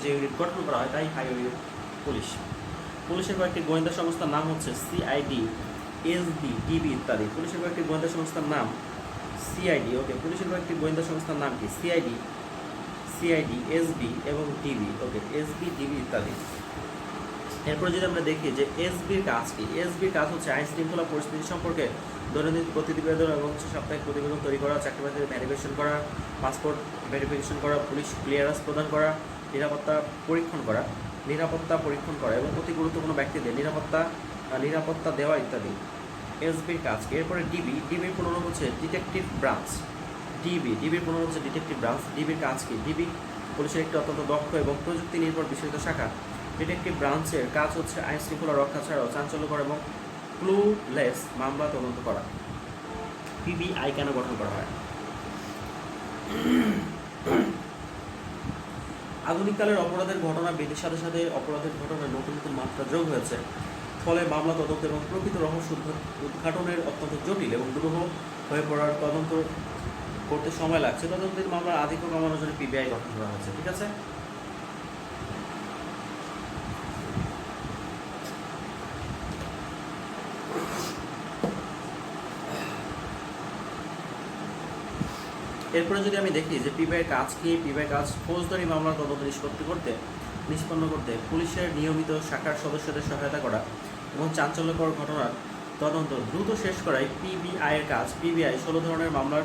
যে ইউনিট গঠন করা হয় তাই হাইওয়ে পুলিশ। পুলিশের কয়েকটি গোয়েন্দা সংস্থার নাম হচ্ছে সিআইডি, এসবি, ডিবি ইত্যাদি। পুলিশের কয়েকটি গোয়েন্দা সংস্থার নাম সিআইডি। ওকে, পুলিশের কয়েকটি গোয়েন্দা সংস্থার নাম কি? সিআইডি, এসবি এবং ডিবি। ওকে, এসবি, ডিবি ইত্যাদি। এরপরে যদি আমরা দেখি যে এসবির কাজ কি, এসবির কাজ হচ্ছে আইন শৃঙ্খলা পরিস্থিতি সম্পর্কে দৈনন্দিন প্রতিবেদন এবং সাপ্তাহিক প্রতিবেদন তৈরি করা, চাকরি বাকরির ভেরিফিকেশন করা, পাসপোর্ট ভেরিফিকেশন করা, পুলিশ ক্লিয়ারেন্স প্রদান করা, নিরাপত্তা পরীক্ষণ করা এবং অতি গুরুত্বপূর্ণ ব্যক্তিদের নিরাপত্তা দেওয়া ইত্যাদি এসবির কাজ কি। এরপরে ডিবির পুনরূপ হচ্ছে ডিটেকটিভ ব্রাঞ্চ। ডিবির পুনরূপ হচ্ছে ডিটেকটিভ ব্রাঞ্চ। ডিবির কাজ কি? ডিবি পুলিশের একটি অত্যন্ত দক্ষ এবং প্রযুক্তি নির্ভর বিশেষিত শাখা। ডিটেকটিভ ব্রাঞ্চের কাজ হচ্ছে আইন শৃঙ্খলা রক্ষা ছাড়াও চাঞ্চল্যকর এবং ক্লুলেস মামলা তদন্ত করা। পিবিআই কেন গঠন করা হয়? আধুনিককালের অপরাধের ঘটনা বৃদ্ধির সাথে সাথে অপরাধের ঘটনায় নতুন নতুন মাত্রা যোগ হয়েছে, ফলে মামলা তদন্ত এবং প্রকৃত রহস্য উদ্ঘাটনের অত্যন্ত জটিল এবং দুরূহ হয়ে পড়ার তদন্ত করতে সময় লাগছে। তদন্তের মামলার আধিক্য কমানোর জন্য পিবিআই গঠন করা হয়েছে। ঠিক আছে। এরপরে যদি আমি দেখি যে পিবিআইয়ের কাজ কি, পিবিআইয়ের কাজ ফৌজদারি মামলার তদন্ত নিষ্পন্ন করতে পুলিশের নিয়মিত শাখার সদস্যদের সহায়তা করা এবং চাঞ্চল্যকর ঘটনার তদন্ত দ্রুত শেষ করাই পিবিআইয়ের কাজ। পিবিআই 16 ধরনের মামলার